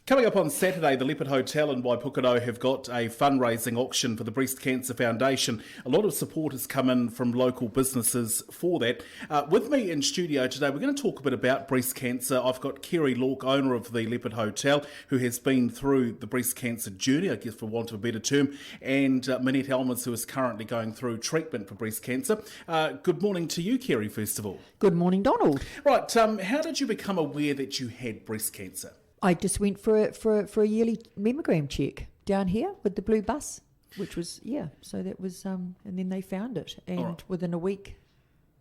Coming up on Saturday, the Leopard Hotel in Waipukaro have got a fundraising auction for the Breast Cancer Foundation. A lot of support has come in from local businesses for that. With me in studio today, we're going to talk a bit about breast cancer. I've got Kerry, Lorck, owner of the Leopard Hotel, who has been through the breast cancer journey, I guess for want of a better term, and Monette Ellmers, who is currently going through treatment for breast cancer. Good morning to you, Kerry, first of all. Good morning, Donald. Right, how did you become aware that you had breast cancer? I just went for a yearly mammogram check down here with the blue bus, which was, so that was, and then they found it. And within a week,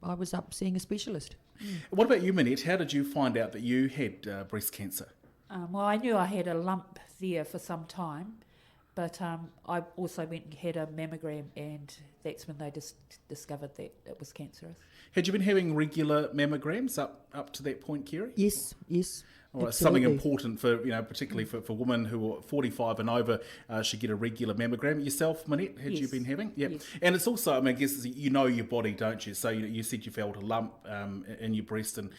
I was up seeing a specialist. What about you, Monette? How did you find out that you had breast cancer? Well, I knew I had a lump there for some time, but I also went and had a mammogram, and that's when they discovered that it was cancerous. Had you been having regular mammograms up to that point, Kerry? Yes. All right, something important for, particularly for women who are 45 and over, should get a regular mammogram. Yourself, Monette, had you been having? Yep. Yes. And it's also, I guess you know your body, don't you? So you said you felt a lump in your breast and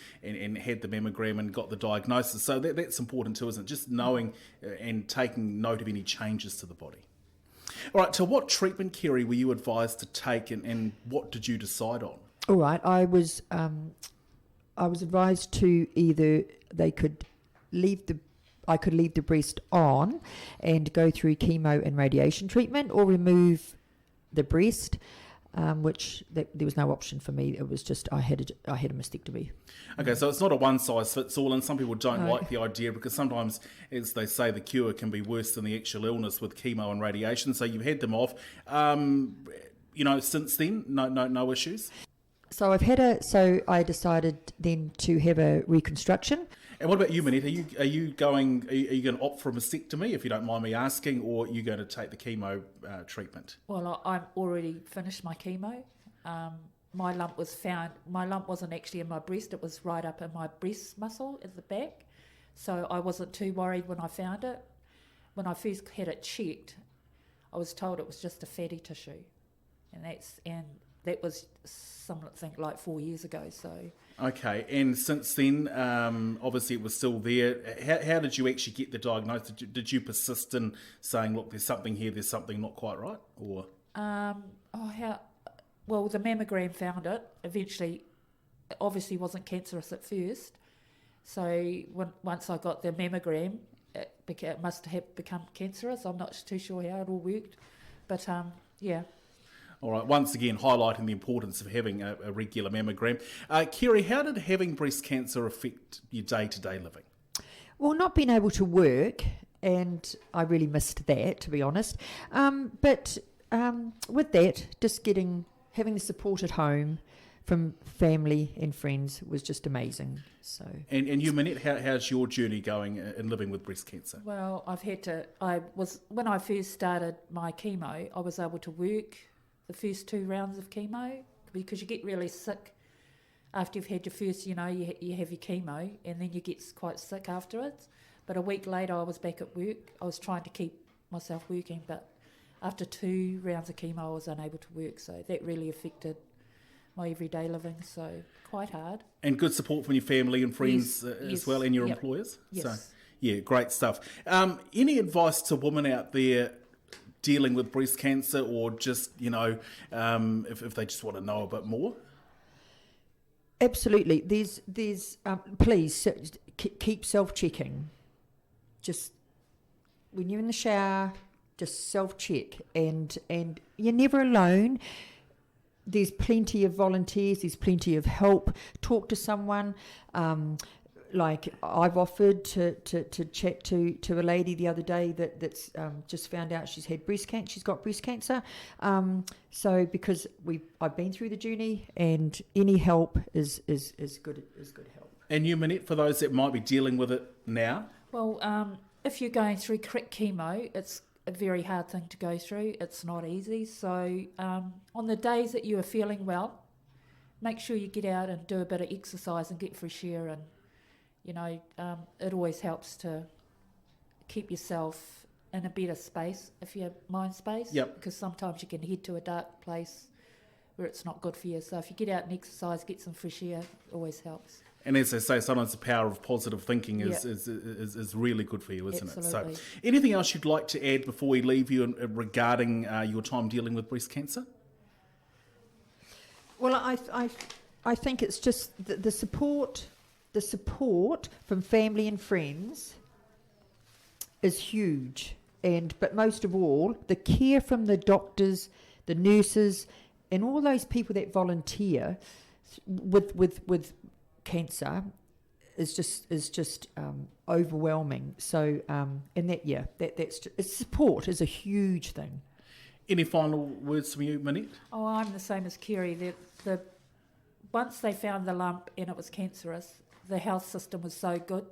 had the mammogram and got the diagnosis. So that's important too, isn't it? Just knowing and taking note of any changes to the body. All right, so what treatment, Kerry, were you advised to take and what did you decide on? All right, I was advised to either I could leave the breast on and go through chemo and radiation treatment, or remove the breast, which there was no option for me. It was just I had a mastectomy. Okay, so it's not a one size fits all, and some people don't like the idea because sometimes, as they say, the cure can be worse than the actual illness with chemo and radiation. So you've had them off. Since then, no issues. So I decided then to have a reconstruction. And what about you, Monette? Are you going to opt for a mastectomy, if you don't mind me asking, or are you going to take the chemo treatment? Well, I'm already finished my chemo. My lump was found. My lump wasn't actually in my breast; it was right up in my breast muscle at the back. So I wasn't too worried when I found it. When I first had it checked, I was told it was just a fatty tissue, and that was something like 4 years ago. So okay, and since then, obviously it was still there. How did you actually get the diagnosis? Did you persist in saying, "Look, there's something here. There's something not quite right," or? Well, the mammogram found it. Eventually, it obviously wasn't cancerous at first. So once I got the mammogram, it must have become cancerous. I'm not too sure how it all worked, but yeah. All right, once again, highlighting the importance of having a regular mammogram. Kerry, how did having breast cancer affect your day-to-day living? Well, not being able to work, and I really missed that, to be honest. But with that, just having the support at home from family and friends was just amazing. So. And you, Monette, how's your journey going in living with breast cancer? Well, when I first started my chemo, I was able to work the first 2 rounds of chemo, because you get really sick after you've had your first, you have your chemo, and then you get quite sick afterwards. But a week later, I was back at work. I was trying to keep myself working, but after 2 rounds of chemo, I was unable to work. So that really affected my everyday living, so quite hard. And good support from your family and friends as well, and your employers? Yes. So, yeah, great stuff. Any advice to women out there dealing with breast cancer, or just, if they just want to know a bit more? Absolutely. There's please keep self-checking. Just when you're in the shower, just self-check, and you're never alone. There's plenty of volunteers, there's plenty of help. Talk to someone. Like I've offered to chat to a lady the other day that's just found out she's got breast cancer. So because I've been through the journey, and any help is good help. And you, Monette, for those that might be dealing with it now? Well, if you're going through chemo, it's a very hard thing to go through. It's not easy. So on the days that you are feeling well, make sure you get out and do a bit of exercise and get fresh air, and it always helps to keep yourself in a better space, if you have mind space. Yep. Because sometimes you can head to a dark place where it's not good for you. So if you get out and exercise, get some fresh air, it always helps. And as I say, sometimes the power of positive thinking Yeah. is really good for you, isn't Absolutely. it? So, anything else you'd like to add before we leave you regarding your time dealing with breast cancer? Well, I think it's just the support from family and friends is huge, but most of all, the care from the doctors, the nurses, and all those people that volunteer with cancer is just overwhelming. So that's support is a huge thing. Any final words from you, Monette? Oh, I'm the same as Kerry. The once they found the lump and it was cancerous, the health system was so good.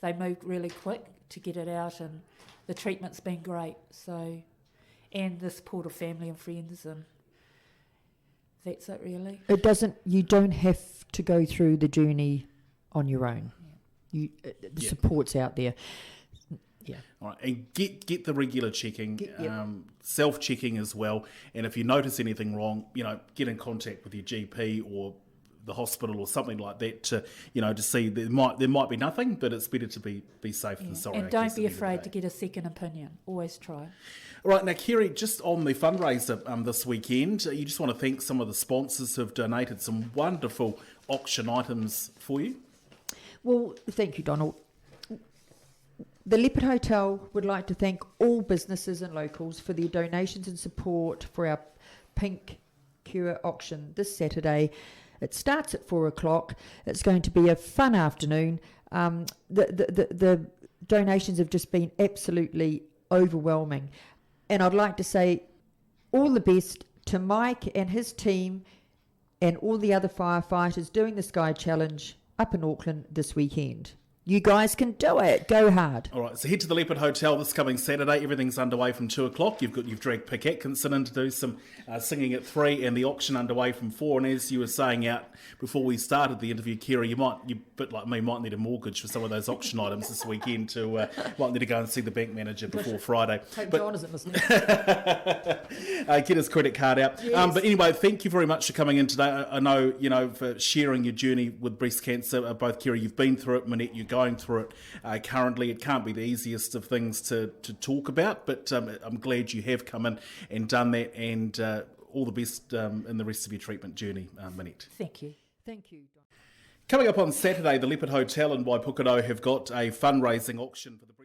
They moved really quick to get it out, and the treatment's been great. So, and the support of family and friends, and that's it really. You don't have to go through the journey on your own. The support's out there. Yeah. All right, and get the regular checking, Yep. self-checking as well. And if you notice anything wrong, get in contact with your GP or the hospital or something like that to see there might be nothing, but it's better to be safe than sorry. And I don't guess, be at the end of the afraid day. to get a second opinion. Always try. All right, now Kerry, just on the fundraiser this weekend, you just want to thank some of the sponsors who've donated some wonderful auction items for you. Well, thank you, Donald. The Leopard Hotel would like to thank all businesses and locals for their donations and support for our Pink Cure auction this Saturday. It starts at 4:00. It's going to be a fun afternoon. The donations have just been absolutely overwhelming. And I'd like to say all the best to Mike and his team and all the other firefighters doing the Sky Challenge up in Auckland this weekend. You guys can do it. Go hard. All right, so head to the Leopard Hotel this coming Saturday. Everything's underway from 2:00. You've dragged Pick Atkinson in to do some singing at 3, and the auction underway from 4. And as you were saying out before we started the interview, Kerry, you a bit like me, might need a mortgage for some of those auction items this weekend. Might need to go and see the bank manager before Friday. Hope But John isn't listening. get his credit card out. Yes. But anyway, thank you very much for coming in today. I know, for sharing your journey with breast cancer. Both Kerry, you've been through it. Monette, you're going through it currently. It can't be the easiest of things to talk about, but I'm glad you have come in and done that, and all the best in the rest of your treatment journey, Monette. Thank you. Thank you, Don. Coming up on Saturday, the Leopard Hotel in Waipukurau have got a fundraising auction for the breast